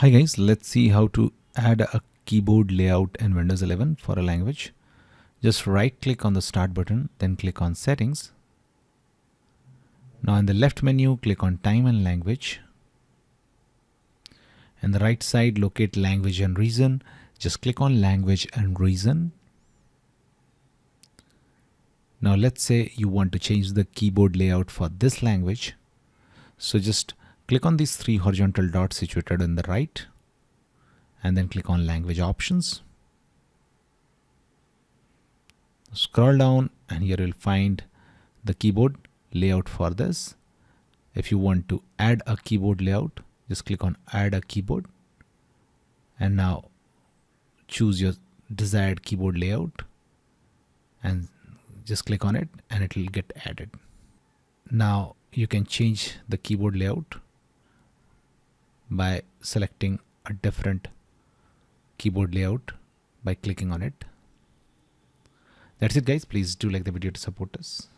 Hi guys, let's see how to add a keyboard layout in Windows 11 for a language. Just right click on the start button, then click on settings. Now in the left menu, click on time and language. In the right side, locate language and reason. Just click on language and reason. Now let's say you want to change the keyboard layout for this language. So just click on these three horizontal dots situated on the right and then click on language options. Scroll down and here you'll find the keyboard layout for this. If you want to add a keyboard layout, just click on add a keyboard and now choose your desired keyboard layout and just click on it and it will get added. Now you can change the keyboard layout by selecting a different keyboard layout by clicking on it. That's it guys. Please do like the video to support us.